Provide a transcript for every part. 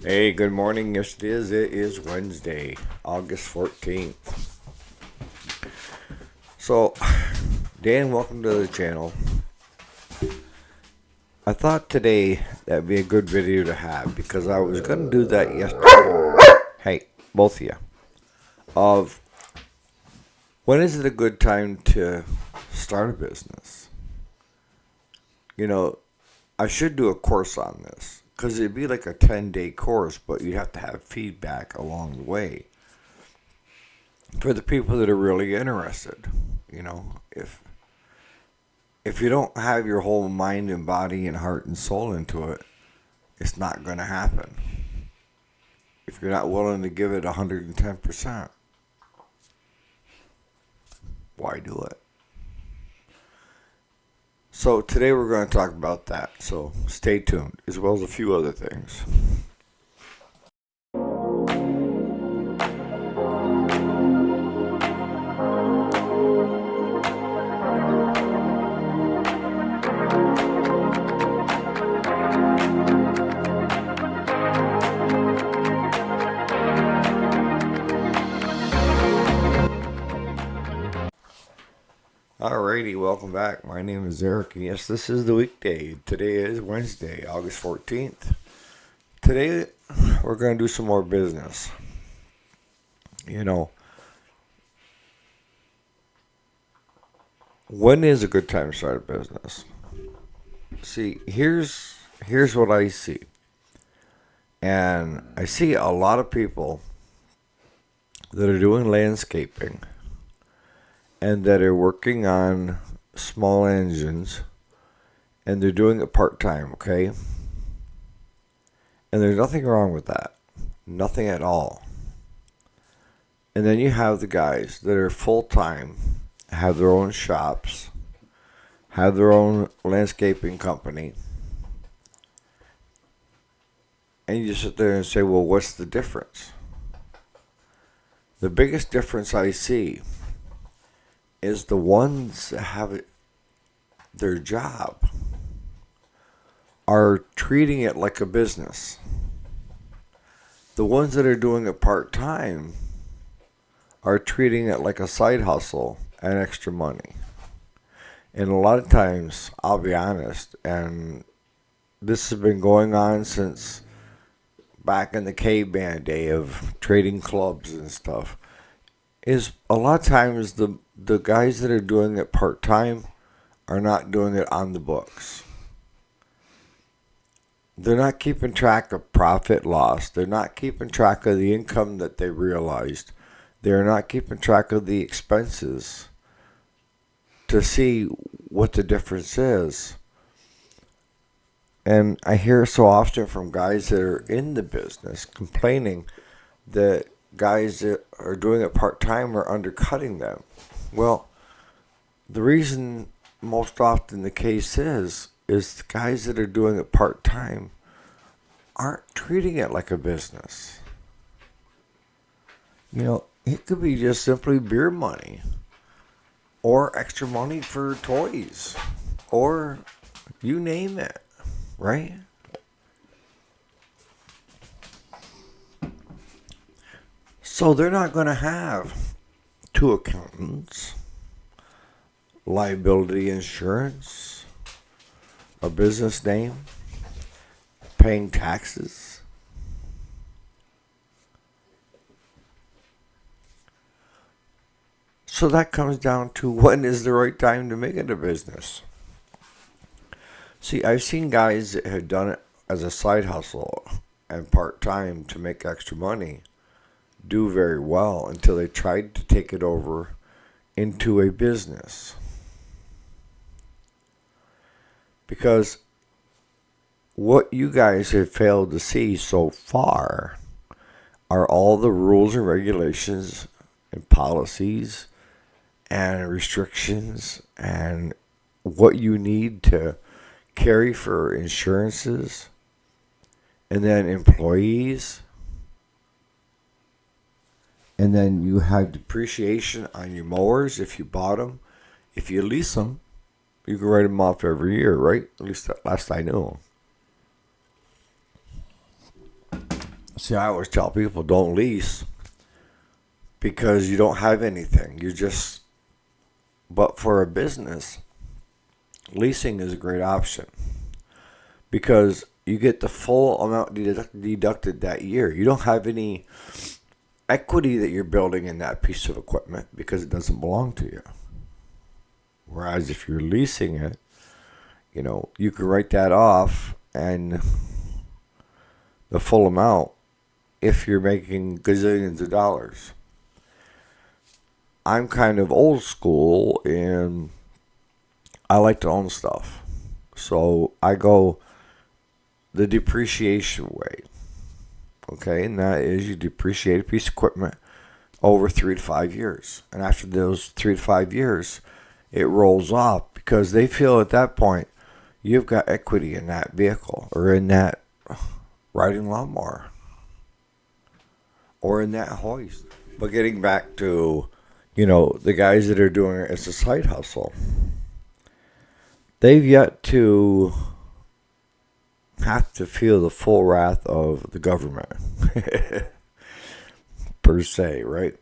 Hey, good morning. Yes, it is. It is Wednesday, August 14th. So, Dan, welcome to the channel. I thought today that'd be a good video to have because I was going to do that yesterday. Hey, both of you. Of when is it a good time to start a business? You know, I should do a course on this because it'd be like a 10-day course, but you'd have to have feedback along the way for the people that are really interested. You know, if you don't have your whole mind and body and heart and soul into it, it's not going to happen. If you're not willing to give it 110%, why do it? So today we're going to talk about that. So stay tuned, as well as a few other things. Alrighty, welcome back. My name is Eric, and yes, this is the weekday. Today is Wednesday, August 14th. Today, we're going to do some more business. You know, when is a good time to start a business? See, here's what I see. And I see a lot of people that are doing landscaping and that are working on small engines, and they're doing it part-time, okay? And there's nothing wrong with that. Nothing at all. And then you have the guys that are full-time, have their own shops, have their own landscaping company. And you just sit there and say, well, what's the difference? The biggest difference I see is the ones that have their job are treating it like a business. The ones that are doing it part-time are treating it like a side hustle and extra money. And a lot of times, I'll be honest, and this has been going on since back in the caveman day of trading clubs and stuff, is a lot of times the guys that are doing it part-time are not doing it on the books. They're not keeping track of profit loss. They're not keeping track of the income that they realized. They're not keeping track of the expenses to see what the difference is. And I hear so often from guys that are in the business complaining that guys that are doing it part-time are undercutting them. Well, the reason most often the case is the guys that are doing it part-time aren't treating it like a business. You know, it could be just simply beer money or extra money for toys or you name it, right? So they're not going to have two accountants, liability insurance, a business name, paying taxes. So that comes down to when is the right time to make it a business. See, I've seen guys that have done it as a side hustle and part-time to make extra money do very well until they tried to take it over into a business. Because what you guys have failed to see so far are all the rules and regulations and policies and restrictions and what you need to carry for insurances, and then employees, and then you have depreciation on your mowers if you bought them. If you lease them, you can write them off every year, right? At least that last I knew. See, I always tell people don't lease because you don't have anything. But for a business, leasing is a great option because you get the full amount deducted that year. You don't have any equity that you're building in that piece of equipment because it doesn't belong to you. Whereas if you're leasing it, you can write that off and the full amount if you're making gazillions of dollars. I'm kind of old school and I like to own stuff. So I go the depreciation way. Okay, and that is you depreciate a piece of equipment over 3 to 5 years. And after those 3 to 5 years, it rolls off because they feel at that point you've got equity in that vehicle or in that riding lawnmower or in that hoist. But getting back to, the guys that are doing it as a side hustle, they've yet to have to feel the full wrath of the government, per se, right?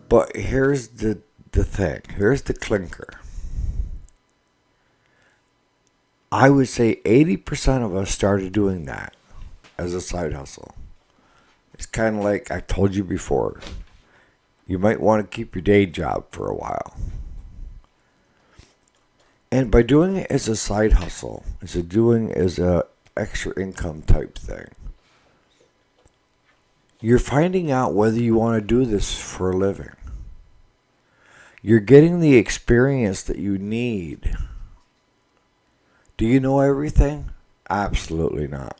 But here's the thing. Here's the clinker. I would say 80% of us started doing that as a side hustle. It's kind of like I told you before. You might want to keep your day job for a while. And by doing it as a side hustle, as a extra income type thing, you're finding out whether you want to do this for a living. You're getting the experience that you need. Do you know everything? Absolutely not.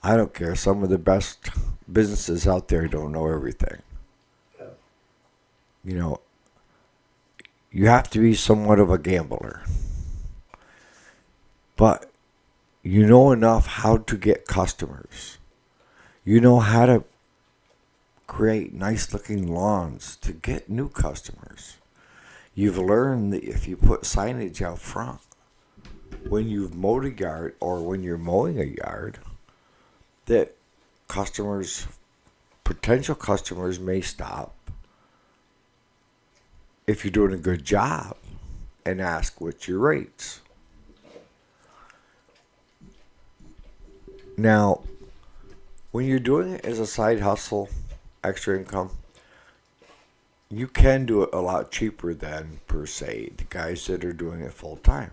I don't care. Some of the best businesses out there don't know everything. You have to be somewhat of a gambler. But you know enough how to get customers. You know how to create nice looking lawns to get new customers. You've learned that if you put signage out front, when you've mowed a yard or when you're mowing a yard, that potential customers may stop if you're doing a good job and ask what's your rates. Now, when you're doing it as a side hustle, extra income, you can do it a lot cheaper than, per se, the guys that are doing it full time.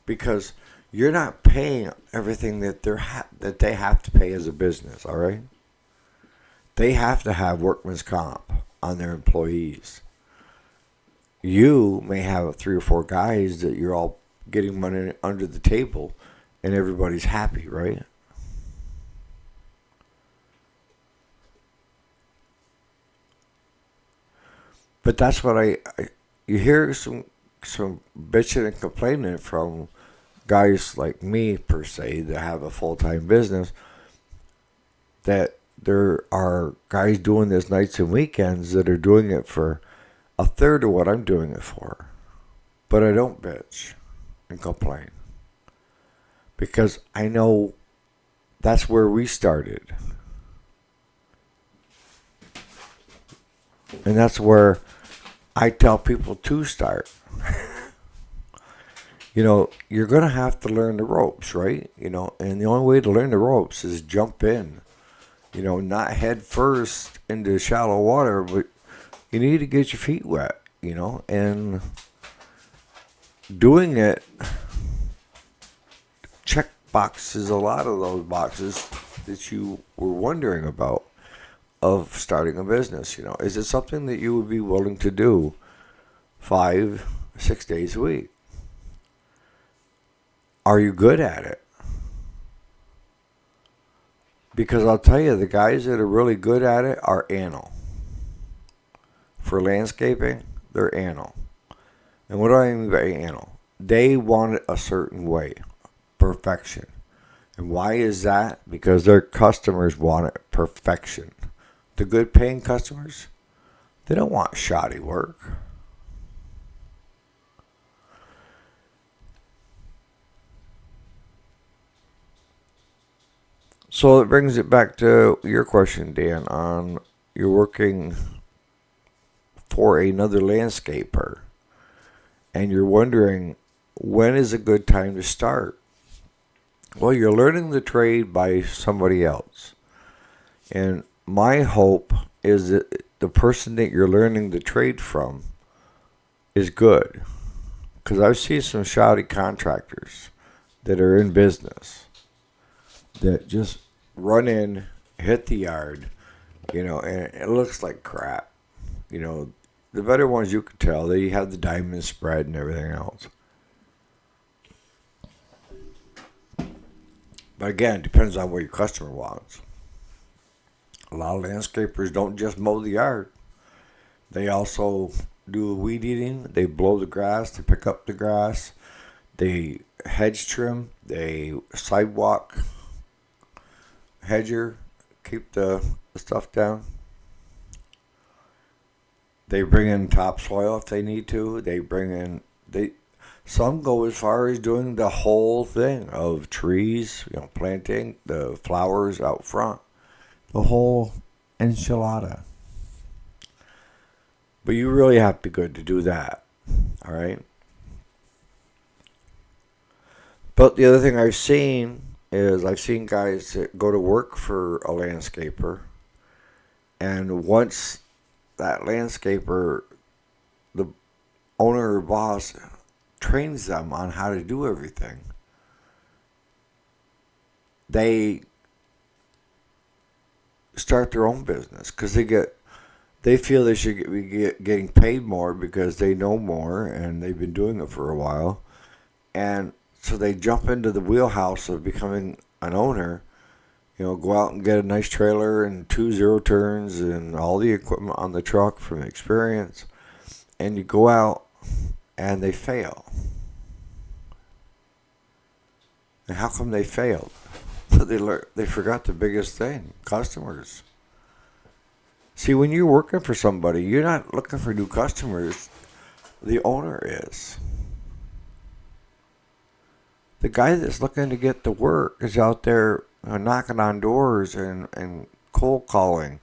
Because you're not paying everything that they have to pay as a business, all right? They have to have workman's comp on their employees. You may have 3 or 4 guys that you're all getting money under the table and everybody's happy, right? But that's what you hear some bitching and complaining from guys like me, per se, that have a full-time business, that there are guys doing this nights and weekends that are doing it for a third of what I'm doing it for. But I don't bitch and complain because I know that's where we started. And that's where I tell people to start. You're going to have to learn the ropes, right? And the only way to learn the ropes is jump in. Not head first into shallow water, but you need to get your feet wet, and doing it, check boxes, a lot of those boxes that you were wondering about of starting a business. Is it something that you would be willing to do 5, 6 days a week? Are you good at it? Because I'll tell you, the guys that are really good at it are anal. For landscaping, they're anal. And what do I mean by anal? They want it a certain way. Perfection. And why is that? Because their customers want it perfection. The good paying customers, they don't want shoddy work. So it brings it back to your question, Dan, on you're working for another landscaper and you're wondering when is a good time to start. Well, you're learning the trade by somebody else. And my hope is that the person that you're learning the trade from is good. Because I've seen some shoddy contractors that are in business that just run in, hit the yard, and it looks like crap. The better ones you could tell, they have the diamond spread and everything else. But again, it depends on what your customer wants. A lot of landscapers don't just mow the yard. They also do weed eating. They blow the grass. They pick up the grass. They hedge trim. They sidewalk hedger. Keep the stuff down. They bring in topsoil if they need to. Some go as far as doing the whole thing of trees, planting the flowers out front. The whole enchilada. But you really have to be good to do that. All right? But the other thing I've seen guys that go to work for a landscaper, and once that landscaper, the owner or boss, trains them on how to do everything, they start their own business because they feel they should be getting paid more because they know more and they've been doing it for a while, and so they jump into the wheelhouse of becoming an owner. Go out and get a nice trailer and 2 0-turns and all the equipment on the truck from experience, and you go out and they fail. And how come they failed? They forgot the biggest thing: customers. See, when you're working for somebody, you're not looking for new customers. The owner is. The guy that's looking to get the work is out there knocking on doors and cold calling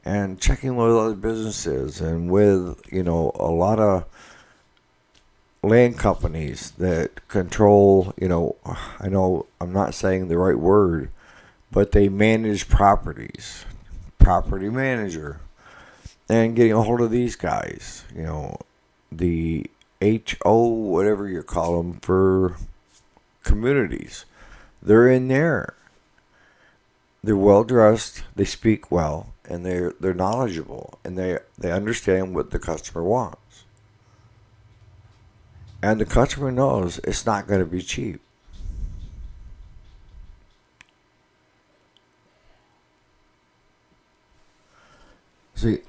and checking with other businesses and with, a lot of land companies that control, I know I'm not saying the right word, but they manage properties. Property manager. And getting a hold of these guys, the HO, whatever you call them, for communities. They're in there. They're well dressed, they speak well, and they're knowledgeable, and they understand what the customer wants. And the customer knows it's not going to be cheap. See,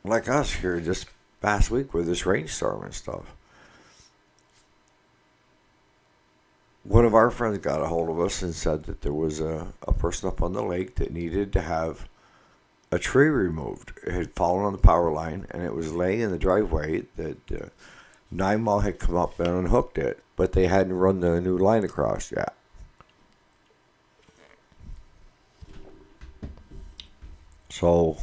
like us here just past week with this rainstorm and stuff. One of our friends got a hold of us and said that there was a person up on the lake that needed to have a tree removed. It had fallen on the power line and it was laying in the driveway that 9 Mile had come up and unhooked it, but they hadn't run the new line across yet. So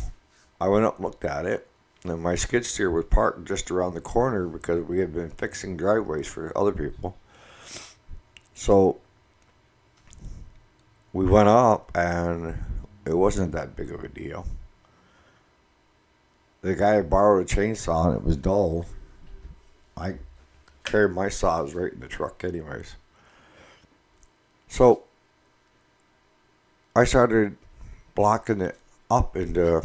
I went up and looked at it, and my skid steer was parked just around the corner because we had been fixing driveways for other people. So we went up, and it wasn't that big of a deal. The guy had borrowed a chainsaw, and it was dull. I carried my saws right in the truck anyways. So I started blocking it up into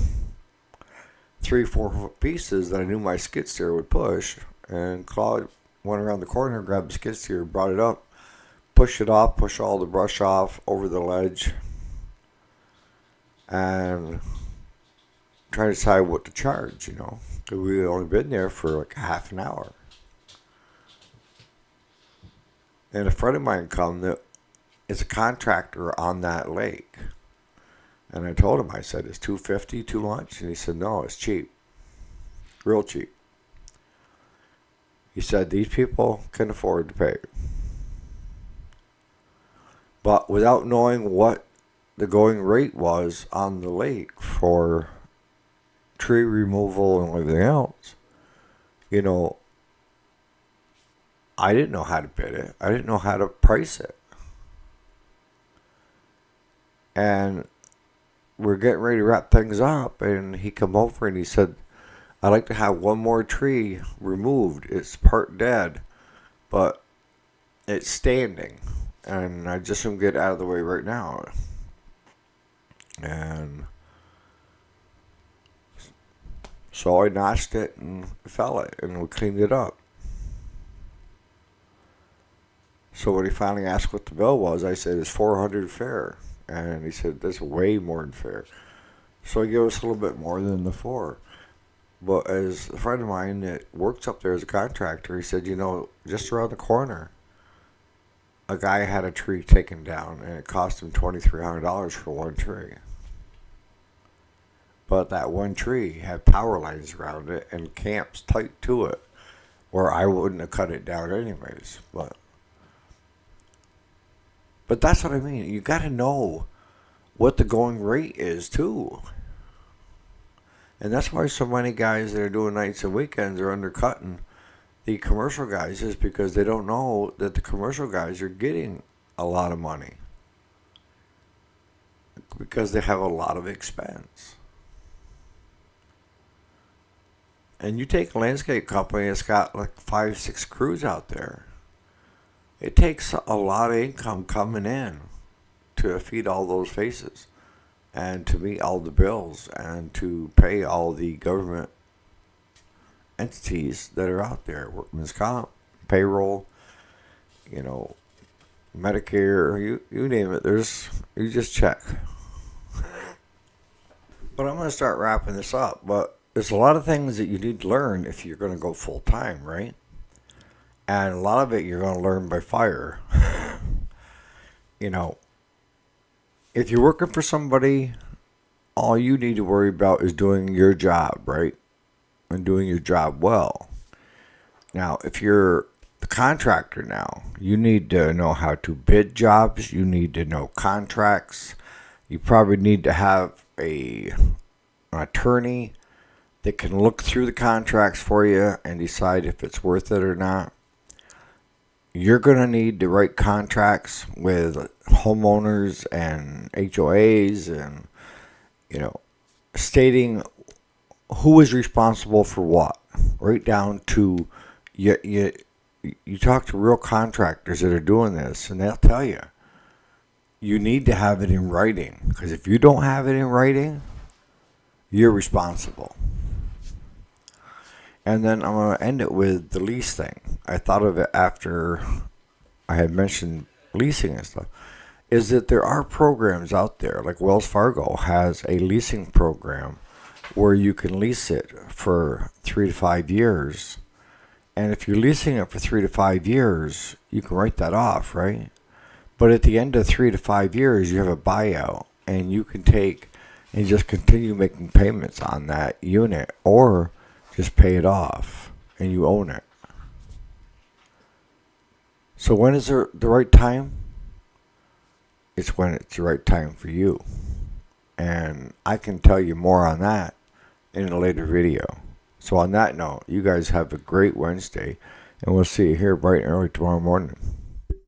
3-4 foot pieces that I knew my skid steer would push. And Claude went around the corner, grabbed the skid steer, brought it up, pushed it off, pushed all the brush off over the ledge, and trying to decide what to charge, because we had only been there for like half an hour. And a friend of mine come that is a contractor on that lake. And I told him, I said, is $250 too much? And he said, no, it's cheap. Real cheap. He said, these people can afford to pay. But without knowing what the going rate was on the lake for tree removal and everything else, you know, I didn't know how to bid it. I didn't know how to price it. And we're getting ready to wrap things up, and he come over and he said, I'd like to have one more tree removed. It's part dead, but it's standing. And I just want to get out of the way right now. And so I notched it and fell it, and we cleaned it up. So when he finally asked what the bill was, I said, it's $400 fair. And he said, that's way more than fair. So he gave us a little bit more than the four. But as a friend of mine that works up there as a contractor, he said, you know, just around the corner, a guy had a tree taken down, and it cost him $2,300 for one tree. But that one tree had power lines around it and camps tight to it, where I wouldn't have cut it down anyways. But that's what I mean. You got to know what the going rate is too. And that's why so many guys that are doing nights and weekends are undercutting the commercial guys, is because they don't know that the commercial guys are getting a lot of money because they have a lot of expense. And you take a landscape company that's got like 5-6 crews out there, it takes a lot of income coming in to feed all those faces and to meet all the bills and to pay all the government entities that are out there. Workman's comp, payroll, you know, Medicare, you name it. You just check. But I'm going to start wrapping this up. But there's a lot of things that you need to learn if you're going to go full time, right? And a lot of it you're going to learn by fire. You know, if you're working for somebody, all you need to worry about is doing your job, right? And doing your job well. Now, if you're the contractor now, you need to know how to bid jobs. You need to know contracts. You probably need to have an attorney that can look through the contracts for you and decide if it's worth it or not. You're going to need to write contracts with homeowners and HOAs and, you know, stating who is responsible for what, right down to you talk to real contractors that are doing this, and they'll tell you you need to have it in writing, because if you don't have it in writing, you're responsible. And then I'm going to end it with the lease thing. I thought of it after I had mentioned leasing and stuff, is that there are programs out there, like Wells Fargo has a leasing program where you can lease it for 3 to 5 years. And if you're leasing it for 3 to 5 years, you can write that off, right? But at the end of 3 to 5 years, you have a buyout, and you can take and just continue making payments on that unit, or just pay it off and you own it. So when is the right time? It's when it's the right time for you. And I can tell you more on that in a later video. So on that note, you guys have a great Wednesday, and we'll see you here bright and early tomorrow morning.